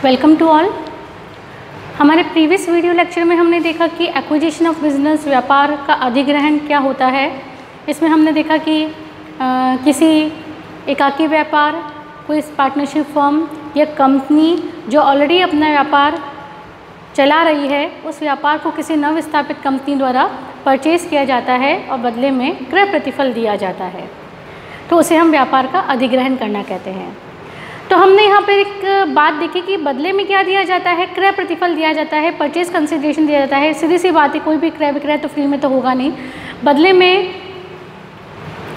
Welcome to all. हमारे previous video lecture में हमने देखा कि एक्विजिशन ऑफ बिजनेस, व्यापार का अधिग्रहण क्या होता है। इसमें हमने देखा कि किसी एकाकी व्यापार, कोई पार्टनरशिप फर्म या कंपनी जो ऑलरेडी अपना व्यापार चला रही है, उस व्यापार को किसी नवस्थापित कंपनी द्वारा परचेज़ किया जाता है और बदले में क्रय प्रतिफल दिया जाता है, तो उसे हम व्यापार का अधिग्रहण करना कहते हैं। तो हमने यहाँ पर एक बात देखी कि बदले में क्या दिया जाता है, क्रय प्रतिफल दिया जाता है, परचेज कंसिडरेशन दिया जाता है। सीधी सी बात है, कोई भी क्रय विक्रय तो फ्री में तो होगा नहीं, बदले में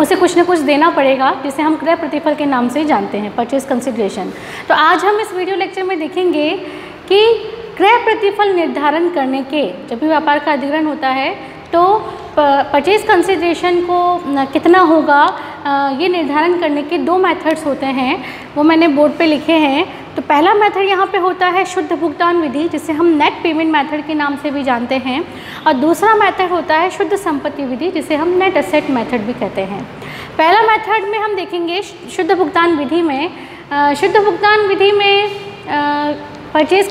उसे कुछ न कुछ देना पड़ेगा, जिसे हम क्रय प्रतिफल के नाम से जानते हैं, परचेज कंसिडरेशन। तो आज हम इस वीडियो लेक्चर में देखेंगे कि क्रय प्रतिफल निर्धारण करने के, जब भी व्यापार का अधिग्रहण होता है तो परचेज कंसिडरेशन को कितना होगा, ये निर्धारण करने के दो मेथड्स होते हैं, वो मैंने बोर्ड पे लिखे हैं। तो पहला मेथड यहाँ पे होता है शुद्ध भुगतान विधि, जिसे हम नेट पेमेंट मेथड के नाम से भी जानते हैं, और दूसरा मेथड होता है शुद्ध संपत्ति विधि, जिसे हम नेट एसेट मेथड भी कहते हैं। पहला मेथड में हम देखेंगे शुद्ध भुगतान विधि में। शुद्ध भुगतान विधि में परचेज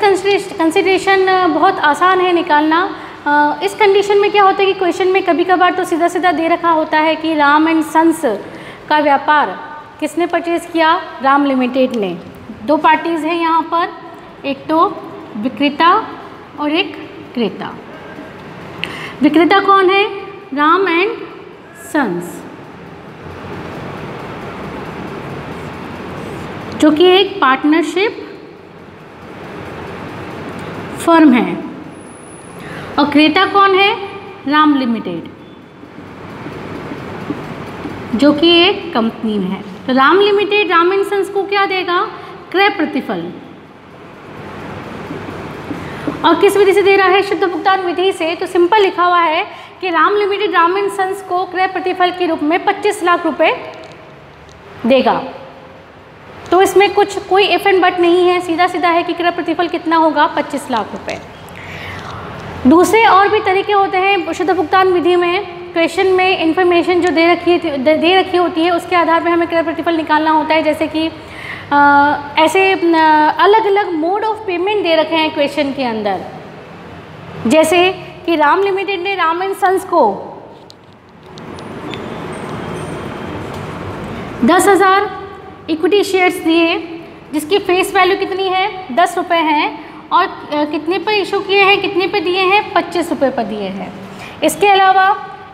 कंसिडरेशन बहुत आसान है निकालना। इस कंडीशन में क्या होता है कि क्वेश्चन में कभी कभार तो सीधा सीधा दे रखा होता है कि राम एंड सन्स का व्यापार किसने परचेज़ किया, राम लिमिटेड ने। दो पार्टीज़ हैं यहाँ पर, एक तो विक्रेता और एक क्रेता। विक्रेता कौन है, राम एंड सन्स, जो कि एक पार्टनरशिप फर्म है, और क्रेता कौन है, राम लिमिटेड, जो कि एक कंपनी है। तो Ram limited Ram and sons को क्या देगा, क्रय प्रतिफल। और किस विधि से दे रहा है, शुद्ध भुगतान विधि से। तो सिंपल लिखा हुआ है कि Ram limited Ram and sons को क्रय प्रतिफल के रूप में 25 लाख रुपए देगा। तो इसमें कोई इफ एंड बट नहीं है, सीधा सीधा है कि क्रय प्रतिफल कितना होगा, 25 लाख रुपए। दूसरे और भी तरीके होते हैं शुद्ध भुगतान विधि में। क्वेश्चन में इंफॉर्मेशन जो दे रखी होती है, उसके आधार पर हमें क्रय प्रतिफल निकालना होता है। जैसे कि ऐसे अलग अलग मोड ऑफ पेमेंट दे रखे हैं क्वेश्चन के अंदर, जैसे कि राम लिमिटेड ने राम एंड सन्स को 10,000 इक्विटी शेयर्स दिए, जिसकी फेस वैल्यू कितनी है, 10 रुपये हैं, और कितने पर इशू किए हैं, कितने पे दिए हैं, 25 रुपये पर दिए हैं। इसके अलावा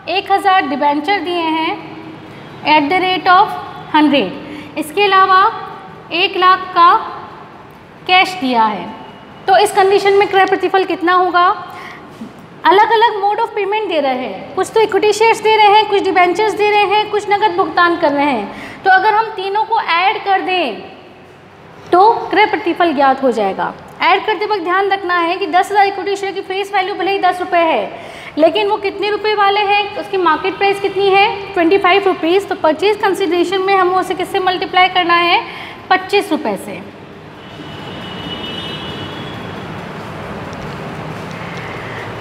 1,000 डिबेंचर दिए हैं एट द रेट ऑफ 100। इसके अलावा 1 लाख का कैश दिया है। तो इस कंडीशन में क्रय प्रतिफल कितना होगा, अलग अलग मोड ऑफ पेमेंट दे रहे हैं, कुछ तो इक्विटी शेयर्स दे रहे हैं, कुछ डिबेंचर्स दे रहे हैं, कुछ नकद भुगतान कर रहे हैं। तो अगर हम तीनों को ऐड कर दें तो क्रय प्रतिफल ज्ञात हो जाएगा। ऐड करते वक्त ध्यान रखना है कि 10,000 इक्विटी शेयर की फेस वैल्यू भले ही 10 रुपये है, लेकिन वो कितने रुपए वाले हैं, उसकी मार्केट प्राइस कितनी है, 25 रुपीज़। तो परचेज कंसिडरेशन में हमें उसे किससे मल्टीप्लाई करना है, 25 रुपये से।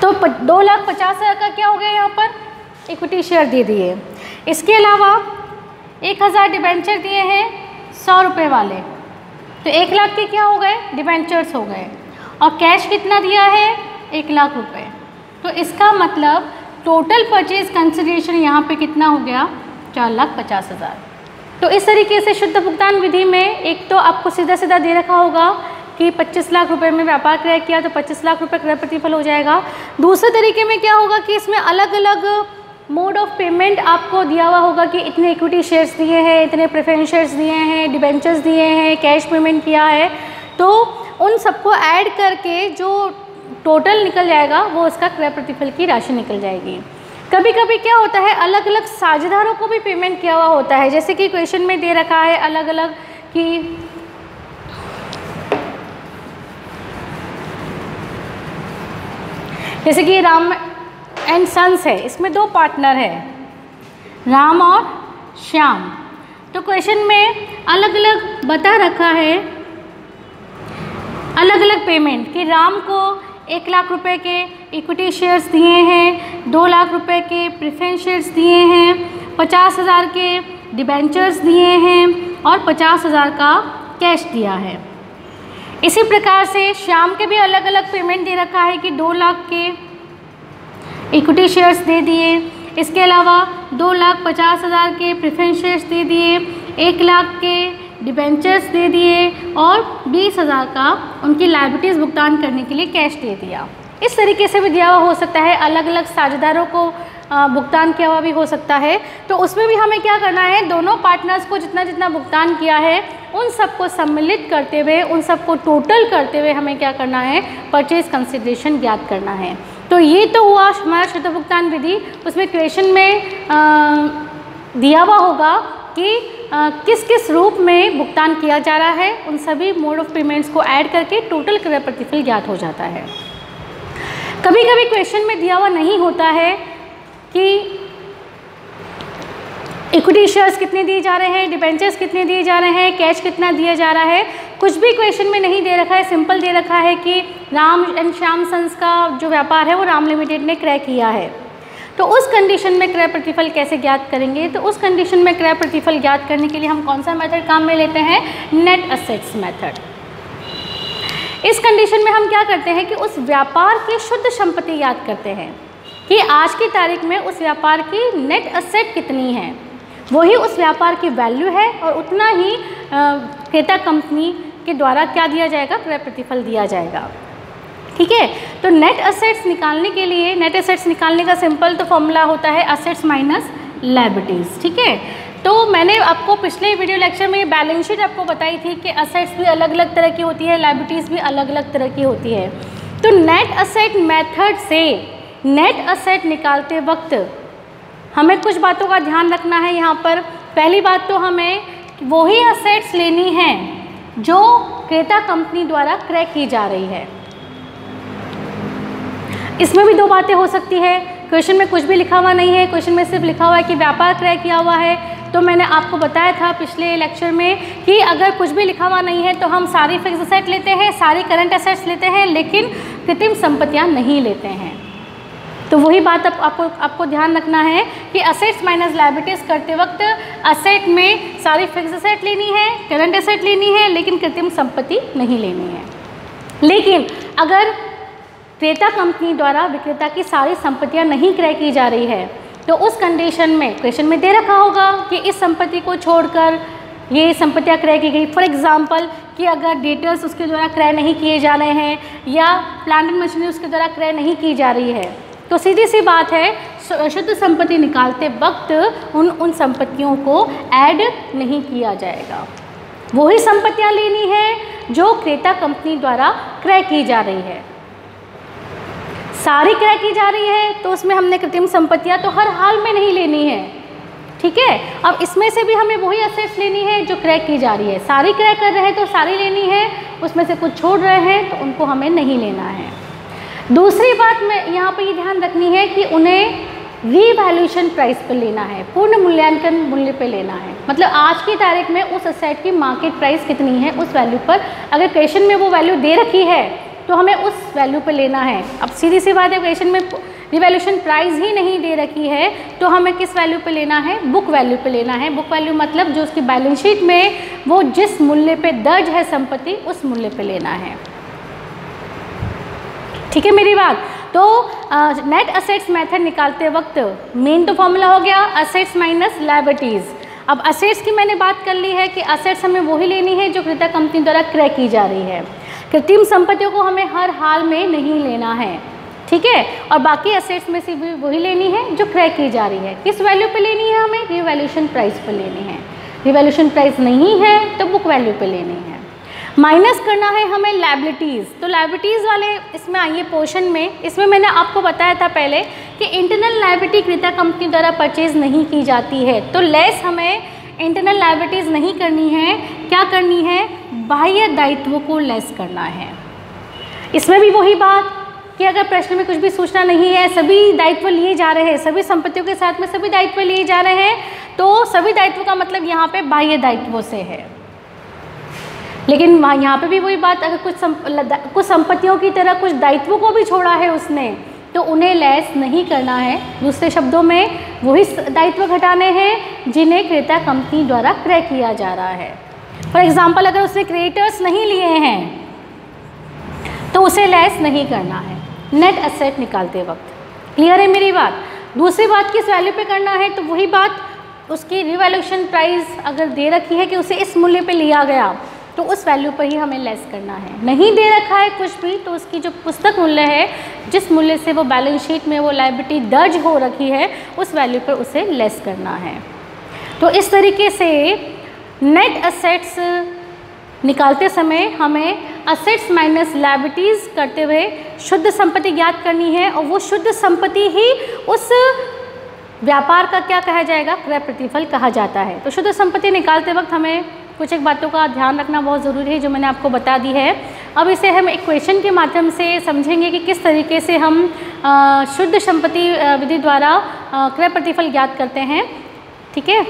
तो 2,50,000 का क्या हो गया, यहाँ पर इक्विटी शेयर दे दिए। इसके अलावा 1,000 डिबेंचर दिए हैं 100 रुपये वाले, तो 1 लाख के क्या हो गए, डिबेंचर्स हो गए, और कैश कितना दिया है, 1 लाख रुपए। तो इसका मतलब टोटल परचेज कंसिडरेशन यहाँ पे कितना हो गया, 4,50,000। तो इस तरीके से शुद्ध भुगतान विधि में एक तो आपको सीधा सीधा दे रखा होगा कि 25 लाख रुपए में व्यापार क्रय किया तो 25 लाख रुपए क्रय प्रतिफल हो जाएगा। दूसरे तरीके में क्या होगा कि इसमें अलग अलग मोड ऑफ पेमेंट आपको दिया हुआ होगा कि इतने इक्विटी शेयर्स दिए हैं, इतने प्रेफरेंस शेयर्स दिए हैं, डिबेंचर्स दिए हैं, कैश पेमेंट किया है। तो उन सबको ऐड करके जो टोटल निकल जाएगा वो उसका क्रय प्रतिफल की राशि निकल जाएगी। कभी कभी क्या होता है, अलग अलग साझेदारों को भी पेमेंट किया हुआ होता है, जैसे कि क्वेश्चन में दे रखा है अलग अलग कि जैसे कि राम एंड सन्स है, इसमें 2 पार्टनर है, राम और श्याम। तो क्वेश्चन में अलग अलग बता रखा है अलग अलग पेमेंट कि राम को 1 लाख रुपए के इक्विटी शेयर्स दिए हैं, 2 लाख रुपए के प्रेफरेंस शेयर्स दिए हैं, 50,000 के डिबेंचर्स दिए हैं और 50,000 का कैश दिया है। इसी प्रकार से श्याम के भी अलग अलग पेमेंट दे रखा है कि 2 लाख के इक्विटी शेयर्स दे दिए, इसके अलावा 2,50,000 के प्रेफरेंस शेयर्स दे दिए, 1 लाख के डिबेंचर्स दे दिए और 20,000 का उनकी लायबिलिटीज़ भुगतान करने के लिए कैश दे दिया। इस तरीके से भी दिया हुआ हो सकता है, अलग अलग साझेदारों को भुगतान किया हुआ भी हो सकता है। तो उसमें भी हमें क्या करना है, दोनों पार्टनर्स को जितना जितना भुगतान किया है उन सबको सम्मिलित करते हुए, उन सबको टोटल करते हुए हमें क्या करना है, परचेज कंसिडरेशन ज्ञात करना है। तो ये तो हुआ हमारा शुद्ध भुगतान विधि। उसमें क्वेश्चन में दिया हुआ होगा कि किस किस रूप में भुगतान किया जा रहा है, उन सभी मोड ऑफ पेमेंट्स को ऐड करके टोटल क्रय प्रतिफल ज्ञात हो जाता है। कभी कभी क्वेश्चन में दिया हुआ नहीं होता है कि इक्विटी शेयर्स कितने दिए जा रहे हैं, डिबेंचर्स कितने दिए जा रहे हैं, कैश कितना दिया जा रहा है, कुछ भी क्वेश्चन में नहीं दे रखा है। सिंपल दे रखा है कि राम एंड श्याम सन्स का जो व्यापार है वो राम लिमिटेड ने क्रय किया है। तो उस कंडीशन में क्रय प्रतिफल कैसे ज्ञात करेंगे, तो उस कंडीशन में क्रय प्रतिफल ज्ञात करने के लिए हम कौन सा मेथड काम में लेते हैं, नेट असेट्स मेथड। इस कंडीशन में हम क्या करते हैं कि उस व्यापार की शुद्ध संपत्ति याद करते हैं कि आज की तारीख में उस व्यापार की नेट असेट कितनी है, वही उस व्यापार की वैल्यू है और उतना ही क्रेता कंपनी के द्वारा क्या दिया जाएगा, क्रय प्रतिफल दिया जाएगा। ठीक है, तो नेट असेट्स निकालने के लिए, नेट असेट्स निकालने का सिंपल तो फॉर्मूला होता है असेट्स माइनस लायबिलिटीज़। ठीक है, तो मैंने आपको पिछले वीडियो लेक्चर में बैलेंस शीट आपको बताई थी कि असेट्स भी अलग अलग तरह की होती है, लायबिलिटीज़ भी अलग अलग तरह की होती है। तो नेट असेट मेथड से नेट असेट निकालते वक्त हमें कुछ बातों का ध्यान रखना है। यहाँ पर पहली बात तो हमें वही असेट्स लेनी है जो क्रेता कंपनी द्वारा क्रय की जा रही है। इसमें भी 2 बातें हो सकती है, क्वेश्चन में कुछ भी लिखा हुआ नहीं है, क्वेश्चन में सिर्फ लिखा हुआ है कि व्यापार क्रय किया हुआ है। तो मैंने आपको बताया था पिछले लेक्चर में कि अगर कुछ भी लिखा हुआ नहीं है तो हम सारी फिक्स असेट लेते हैं, सारी करंट असेट्स लेते हैं, लेकिन कृत्रिम संपत्तियाँ नहीं लेते हैं। तो वही बात आपको ध्यान रखना है कि असेट्स माइनस लायबिलिटीज़ करते वक्त असेट में सारी फिक्स असेट लेनी है, करंट असेट लेनी है, लेकिन कृत्रिम संपत्ति नहीं लेनी है। लेकिन अगर क्रेता कंपनी द्वारा विक्रेता की सारी संपत्तियां नहीं क्रय की जा रही है तो उस कंडीशन में क्वेश्चन में दे रखा होगा कि इस संपत्ति को छोड़कर ये संपत्तियां क्रय की गई। फॉर एग्जांपल कि अगर डेटर्स उसके द्वारा क्रय नहीं किए जा रहे हैं या प्लांट एंड मशीनरी उसके द्वारा क्रय नहीं की जा रही है, तो सीधी सी बात है शुद्ध संपत्ति निकालते वक्त उन संपत्तियों को ऐड नहीं किया जाएगा। वही संपत्तियां लेनी है जो क्रेता कंपनी द्वारा क्रय की जा रही है। सारी क्रय की जा रही है तो उसमें हमने कृत्रिम संपत्तियां तो हर हाल में नहीं लेनी है। ठीक है, अब इसमें से भी हमें वही असेट्स लेनी है जो क्रय की जा रही है। सारी क्रय कर रहे हैं तो सारी लेनी है, उसमें से कुछ छोड़ रहे हैं तो उनको हमें नहीं लेना है। दूसरी बात में यहाँ पे ये ध्यान रखनी है कि उन्हें रीवैल्यूएशन प्राइस पर लेना है, पूर्ण मूल्यांकन मूल्य पे लेना है। मतलब आज की तारीख में उस असेट की मार्केट प्राइस कितनी है उस वैल्यू पर, अगर क्वेश्चन में वो वैल्यू दे रखी है तो हमें उस वैल्यू पर लेना है। अब सीधी सी बात है, क्वेश्चन में रिवैल्यूएशन प्राइस ही नहीं दे रखी है तो हमें किस वैल्यू पे लेना है, बुक वैल्यू पे लेना है। बुक वैल्यू मतलब जो उसकी बैलेंस शीट में वो जिस मूल्य पे दर्ज है संपत्ति उस मूल्य पे लेना है। ठीक है मेरी बात। तो नेट असेट्स मेथड निकालते वक्त मेन तो फॉर्मूला हो गया असेट्स माइनस लायबिलिटीज़। अब असेट्स की मैंने बात कर ली है कि असेट्स हमें वही लेनी है जो क्रेता कंपनी द्वारा क्रय की जा रही है। कृत्रिम संपत्तियों को हमें हर हाल में नहीं लेना है। ठीक है, और बाकी असेट्स में से भी वही लेनी है जो क्रय की जा रही है। किस वैल्यू पे लेनी है, हमें रिवैल्यूएशन प्राइस पे लेनी है। रिवैल्यूएशन प्राइस नहीं है तो बुक वैल्यू पे लेनी है। माइनस करना है हमें लायबिलिटीज़। तो लायबिलिटीज़ वाले इसमें आइए पोर्शन में, इसमें मैंने आपको बताया था पहले कि इंटरनल लायबिलिटी क्रेता कंपनी द्वारा परचेज नहीं की जाती है तो लेस हमें इंटरनल लायबिलिटीज़ नहीं करनी है। क्या करनी है, बाह्य दायित्वों को लेस करना है। इसमें भी वही बात कि अगर प्रश्न में कुछ भी सूचना नहीं है, सभी दायित्व लिए जा रहे हैं, सभी संपत्तियों के साथ में सभी दायित्व लिए जा रहे हैं, तो सभी दायित्व का मतलब यहाँ पे बाह्य दायित्वों से है। लेकिन यहाँ पे भी वही बात, अगर कुछ संपत्तियों की तरह कुछ दायित्वों को भी छोड़ा है उसने तो उन्हें लेस नहीं करना है। दूसरे शब्दों में वही दायित्व घटाने हैं जिन्हें क्रेता कंपनी द्वारा क्रय किया जा रहा है। फॉर एग्जाम्पल अगर उसने क्रेडिटर्स नहीं लिए हैं तो उसे लेस नहीं करना है नेट एसेट निकालते वक्त। क्लियर है मेरी बात? दूसरी बात किस वैल्यू पे करना है, तो वही बात उसकी रिवैल्यूएशन प्राइस अगर दे रखी है कि उसे इस मूल्य पे लिया गया तो उस वैल्यू पर ही हमें लेस करना है। नहीं दे रखा है कुछ भी तो उसकी जो पुस्तक मूल्य है, जिस मूल्य से वो बैलेंस शीट में वो लायबिलिटी दर्ज हो रखी है, उस वैल्यू पर उसे लेस करना है। तो इस तरीके से नेट एसेट्स निकालते समय हमें असेट्स माइनस लायबिलिटीज़ करते हुए शुद्ध संपत्ति ज्ञात करनी है, और वो शुद्ध संपत्ति ही उस व्यापार का क्या कहा जाएगा, क्रय प्रतिफल कहा जाता है। तो शुद्ध संपत्ति निकालते वक्त हमें कुछ एक बातों का ध्यान रखना बहुत ज़रूरी है जो मैंने आपको बता दी है। अब इसे हम इक्वेशन के माध्यम से समझेंगे कि किस तरीके से हम शुद्ध संपत्ति विधि द्वारा क्रय प्रतिफल ज्ञात करते हैं। ठीक है।